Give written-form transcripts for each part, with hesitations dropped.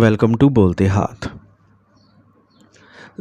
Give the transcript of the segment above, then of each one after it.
Welcome to बोलते हाथ।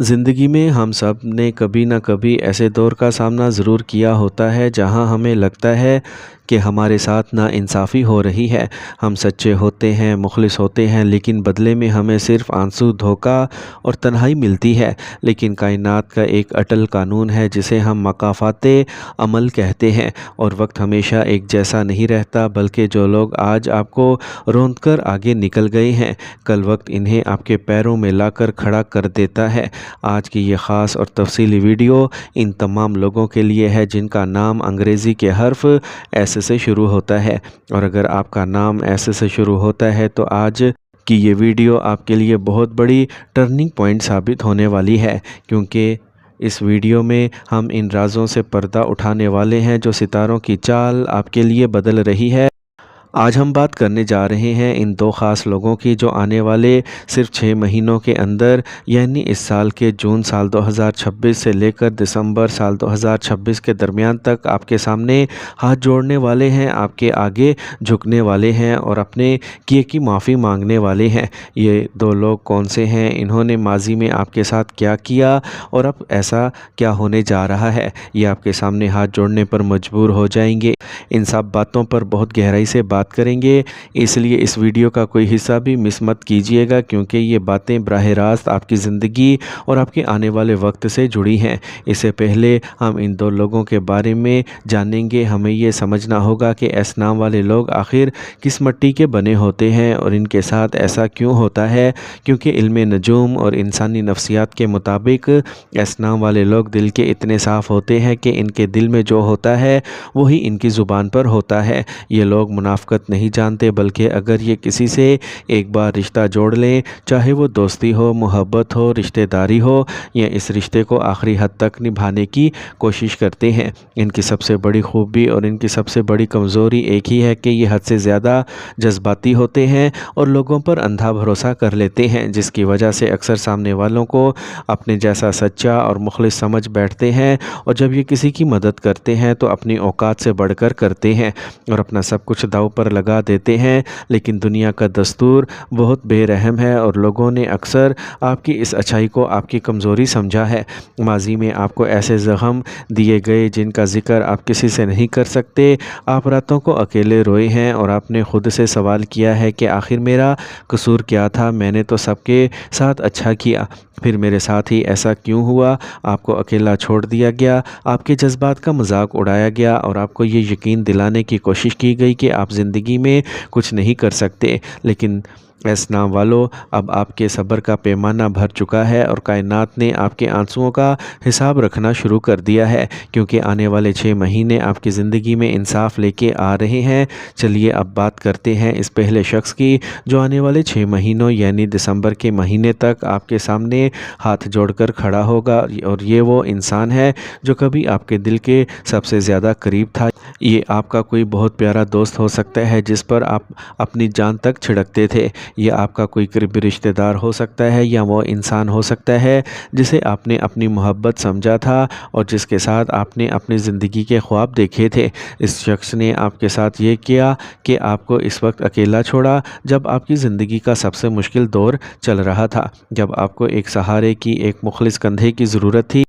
ज़िंदगी में हम सब ने कभी ना कभी ऐसे दौर का सामना ज़रूर किया होता है जहां हमें लगता है कि हमारे साथ नाइंसाफ़ी हो रही है। हम सच्चे होते हैं, मुखलिस होते हैं, लेकिन बदले में हमें सिर्फ़ आंसू, धोखा और तन्हाई मिलती है। लेकिन कायनात का एक अटल कानून है जिसे हम मकाफ़ाते अमल कहते हैं, और वक्त हमेशा एक जैसा नहीं रहता, बल्कि जो लोग आज आपको रौंद कर आगे निकल गए हैं, कल वक्त इन्हें आपके पैरों में लाकर खड़ा कर देता है। आज की ये ख़ास और तफसीली वीडियो इन तमाम लोगों के लिए है जिनका नाम अंग्रेज़ी के हर्फ एस से शुरू होता है, और अगर आपका नाम एस से शुरू होता है तो आज कि ये वीडियो आपके लिए बहुत बड़ी टर्निंग पॉइंट साबित होने वाली है, क्योंकि इस वीडियो में हम इन राज़ों से पर्दा उठाने वाले हैं जो सितारों की चाल आपके लिए बदल रही है। आज हम बात करने जा रहे हैं इन दो ख़ास लोगों की जो आने वाले सिर्फ 6 महीनों के अंदर, यानी इस साल के जून साल 2026 से लेकर दिसंबर साल 2026 के दरमियान तक आपके सामने हाथ जोड़ने वाले हैं, आपके आगे झुकने वाले हैं और अपने किए की माफ़ी मांगने वाले हैं। ये दो लोग कौन से हैं, इन्होंने माजी में आपके साथ क्या किया और अब ऐसा क्या होने जा रहा है, ये आपके सामने हाथ जोड़ने पर मजबूर हो जाएंगे। इन सब बातों पर बहुत गहराई से बात करेंगे, इसलिए इस वीडियो का कोई हिस्सा भी मिस मत कीजिएगा, क्योंकि ये बातें बराह रास्त आपकी ज़िंदगी और आपके आने वाले वक्त से जुड़ी हैं। इससे पहले हम इन दो लोगों के बारे में जानेंगे। हमें ये समझना होगा कि एस नाम वाले लोग आखिर किस मिट्टी के बने होते हैं और इनके साथ ऐसा क्यों होता है, क्योंकि इल्म नजूम और इंसानी नफ्सियात के मुताबिक एस नाम वाले लोग दिल के इतने साफ़ होते हैं कि इनके दिल में जो होता है वही इनकी ज़ुबान पर होता है। ये लोग मुनाफ़ नहीं जानते, बल्कि अगर ये किसी से एक बार रिश्ता जोड़ लें, चाहे वो दोस्ती हो, मोहब्बत हो, रिश्तेदारी हो, या इस रिश्ते को आखिरी हद तक निभाने की कोशिश करते हैं। इनकी सबसे बड़ी खूबी और इनकी सबसे बड़ी कमज़ोरी एक ही है कि ये हद से ज़्यादा जज्बाती होते हैं और लोगों पर अंधा भरोसा कर लेते हैं, जिसकी वजह से अक्सर सामने वालों को अपने जैसा सच्चा और मुखलिस समझ बैठते हैं, और जब ये किसी की मदद करते हैं तो अपनी औकात से बढ़कर करते हैं और अपना सब कुछ दांव पर लगा देते हैं। लेकिन दुनिया का दस्तूर बहुत बेरहम है और लोगों ने अक्सर आपकी इस अच्छाई को आपकी कमज़ोरी समझा है। माजी में आपको ऐसे ज़ख्म दिए गए जिनका ज़िक्र आप किसी से नहीं कर सकते। आप रातों को अकेले रोए हैं और आपने ख़ुद से सवाल किया है कि आखिर मेरा कसूर क्या था, मैंने तो सबके साथ अच्छा किया, फिर मेरे साथ ही ऐसा क्यों हुआ। आपको अकेला छोड़ दिया गया, आपके जज्बात का मजाक उड़ाया गया और आपको ये यकीन दिलाने की कोशिश की गई कि आप ज़िंदगी में कुछ नहीं कर सकते। लेकिन एस नाम वालों, अब आपके सब्र का पैमाना भर चुका है और कायनात ने आपके आंसुओं का हिसाब रखना शुरू कर दिया है, क्योंकि आने वाले 6 महीने आपकी ज़िंदगी में इंसाफ लेके आ रहे हैं। चलिए अब बात करते हैं इस पहले शख्स की जो आने वाले 6 महीनों यानी दिसंबर के महीने तक आपके सामने हाथ जोड़कर खड़ा होगा, और ये वो इंसान है जो कभी आपके दिल के सबसे ज़्यादा करीब था। ये आपका कोई बहुत प्यारा दोस्त हो सकता है जिस पर आप अपनी जान तक छिड़कते थे, या आपका कोई करीबी रिश्तेदार हो सकता है, या वो इंसान हो सकता है जिसे आपने अपनी मोहब्बत समझा था और जिसके साथ आपने अपनी ज़िंदगी के ख्वाब देखे थे। इस शख्स ने आपके साथ ये किया कि आपको इस वक्त अकेला छोड़ा जब आपकी ज़िंदगी का सबसे मुश्किल दौर चल रहा था, जब आपको एक सहारे की, एक मुखलिस कंधे की ज़रूरत थी,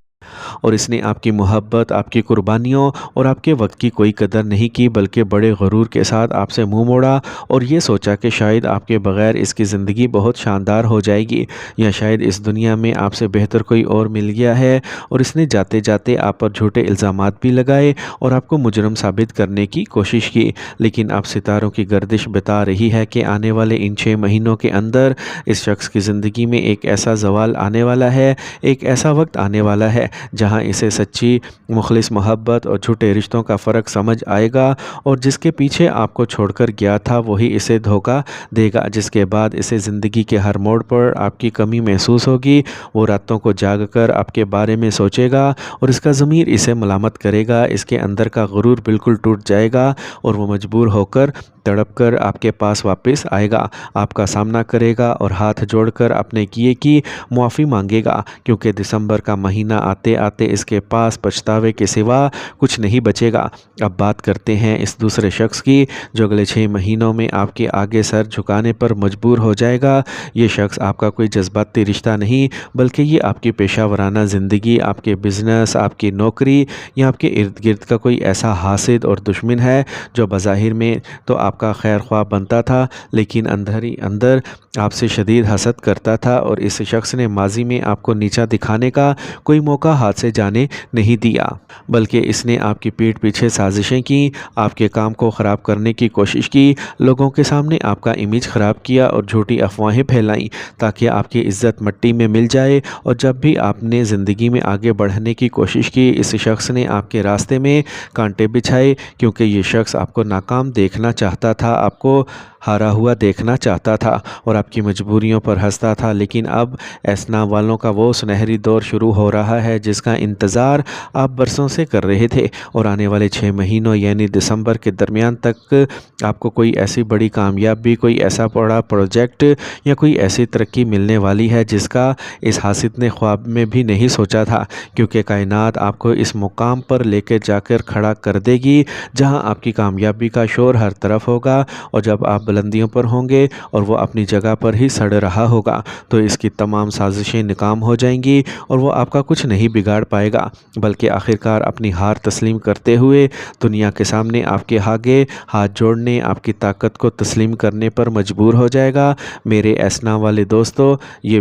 और इसने आपकी मोहब्बत, आपकी कुर्बानियों और आपके वक्त की कोई कदर नहीं की, बल्कि बड़े गरूर के साथ आपसे मुंह मोड़ा और ये सोचा कि शायद आपके बग़ैर इसकी ज़िंदगी बहुत शानदार हो जाएगी, या शायद इस दुनिया में आपसे बेहतर कोई और मिल गया है। और इसने जाते जाते आप पर झूठे इल्ज़ामात भी लगाए और आपको मुजरम साबित करने की कोशिश की। लेकिन अब सितारों की गर्दिश बता रही है कि आने वाले इन 6 महीनों के अंदर इस शख्स की ज़िंदगी में एक ऐसा ज़वाल आने वाला है, एक ऐसा वक्त आने वाला है जहां इसे सच्ची मुखलिस मोहब्बत और झूठे रिश्तों का फ़र्क समझ आएगा, और जिसके पीछे आपको छोड़कर गया था वही इसे धोखा देगा, जिसके बाद इसे ज़िंदगी के हर मोड़ पर आपकी कमी महसूस होगी। वो रातों को जाग कर आपके बारे में सोचेगा और इसका ज़मीर इसे मलामत करेगा, इसके अंदर का गुरूर बिल्कुल टूट जाएगा और वो मजबूर होकर तड़प कर आपके पास वापस आएगा, आपका सामना करेगा और हाथ जोड़कर अपने किए की मुआफ़ी मांगेगा, क्योंकि दिसंबर का महीना आते باتیں اس کے پاس پچھتاوے کے سوا کچھ نہیں بچے گا۔ اب بات کرتے ہیں اس دوسرے شخص کی جو اگلے 6 مہینوں میں آپ کے آگے سر جھکانے پر مجبور ہو جائے گا۔ یہ شخص آپ کا کوئی جذباتی رشتہ نہیں بلکہ یہ آپ کی پیشہ ورانہ زندگی، آپ کے بزنس، آپ کی نوکری یا آپ کے ارد گرد کا کوئی ایسا حاسد اور دشمن ہے جو بظاہر میں تو آپ کا خیر خواہ بنتا تھا لیکن اندر ہی اندر آپ سے شدید حسد کرتا تھا، اور اس شخص نے ماضی میں آپ کو نیچا دکھانے کا کوئی موقع ہاتھ سے جانے نہیں دیا، بلکہ اس نے آپ کی پیٹھ پیچھے سازشیں کی، آپ کے کام کو خراب کرنے کی کوشش کی، لوگوں کے سامنے آپ کا امیج خراب کیا اور جھوٹی افواہیں پھیلائیں تاکہ آپ کی عزت مٹی میں مل جائے۔ اور جب بھی آپ نے زندگی میں آگے بڑھنے کی کوشش کی، اس شخص نے آپ کے راستے میں کانٹے بچھائے، کیونکہ یہ شخص آپ کو ناکام دیکھنا چاہتا تھا، آپ کو ہارا ہوا دیکھنا چاہتا تھا اور آپ کی مجبوریوں پر ہنستا تھا۔ لیکن اب ایسنا والوں کا وہ سنہری دور شروع ہو رہا ہے جس کا انتظار آپ برسوں سے کر رہے تھے، اور آنے والے 6 مہینوں یعنی دسمبر کے درمیان تک آپ کو کوئی ایسی بڑی کامیابی، کوئی ایسا بڑا پروجیکٹ یا کوئی ایسی ترقی ملنے والی ہے جس کا اس حاسد نے خواب میں بھی نہیں سوچا تھا، کیونکہ کائنات آپ کو اس مقام پر لے کے جا کر کھڑا کر دے گی جہاں آپ کی کامیابی کا شور ہر طرف ہوگا، اور جب آپ بلندیوں پر ہوں گے اور وہ اپنی جگہ پر ہی سڑ رہا ہوگا تو اس کی تمام سازشیں ناکام ہو جائیں گی اور وہ آپ کا کچھ نہیں بگاڑ پائے گا، بلکہ آخرکار اپنی ہار تسلیم کرتے ہوئے دنیا کے سامنے آپ کے آگے ہاتھ جوڑنے، آپ کی طاقت کو تسلیم کرنے پر مجبور ہو جائے گا۔ میرے ایسنا والے دوستو، یہ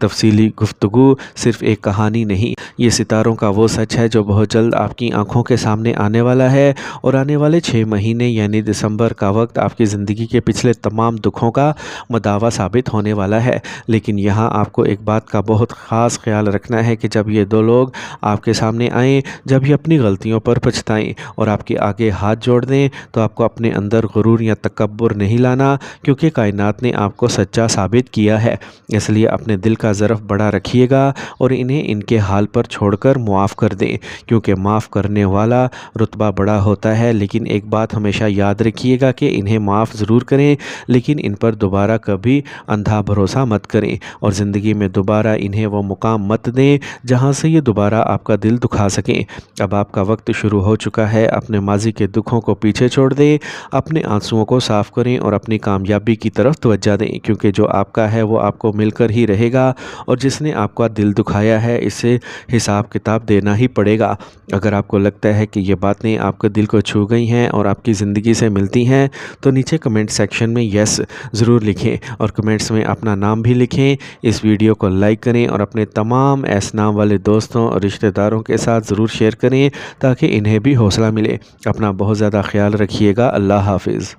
تفصیلی گفتگو صرف ایک کہانی نہیں، یہ ستاروں کا وہ سچ ہے جو بہت جلد آپ کی آنکھوں کے سامنے آنے والا ہے، اور آنے والے 6 مہینے یعنی دسمبر کا وقت آپ کی زندگی کے پچھلے تمام دکھوں کا مداوا ثابت ہونے والا ہے۔ لیکن یہاں آپ کو ایک بات کا بہت خاص خیال رکھنا ہے کہ جب یہ دو لوگ آپ کے سامنے آئیں، جب یہ اپنی غلطیوں پر پچھتائیں اور آپ کے آگے ہاتھ جوڑ دیں، تو آپ کو اپنے اندر غرور یا تکبر نہیں لانا، کیونکہ کائنات نے آپ کو سچا ثابت کیا ہے۔ اس لیے اپنے دل کا ظرف بڑا رکھیے گا اور انہیں ان کے حال پر چھوڑ کر معاف کر دیں، کیونکہ معاف کرنے والا رتبہ بڑا ہوتا ہے۔ لیکن ایک بات ہمیشہ یاد رکھیے گا کہ انہیں معاف ضرور کریں، لیکن ان پر دوبارہ کبھی اندھا بھروسہ مت کریں، اور زندگی میں دوبارہ انہیں وہ مقام مت دیں جہاں سے یہ دوبارہ آپ کا دل دکھا سکیں۔ اب آپ کا وقت شروع ہو چکا ہے، اپنے ماضی کے دکھوں کو پیچھے چھوڑ دیں، اپنے آنسوؤں کو صاف کریں اور اپنی کامیابی کی طرف توجہ دیں، کیونکہ جو آپ کا ہے وہ آپ کو مل کر ہی رہے گا، اور جس نے آپ کا دل دکھایا ہے اسے حساب کتاب دینا ہی پڑے گا۔ اگر آپ کو لگتا ہے کہ یہ باتیں آپ کے دل کو چھو گئی ہیں اور آپ کی زندگی سے ملتی ہیں تو نیچے کمنٹ سیکشن میں یس ضرور لکھیں، اور کمنٹس میں اپنا نام بھی لکھیں۔ اس ویڈیو کو لائک کریں اور اپنے تمام ایسنام والے دوستوں اور رشتہ داروں کے ساتھ ضرور شیئر کریں تاکہ انہیں بھی حوصلہ ملے۔ اپنا بہت زیادہ خیال رکھیے گا۔ اللہ حافظ۔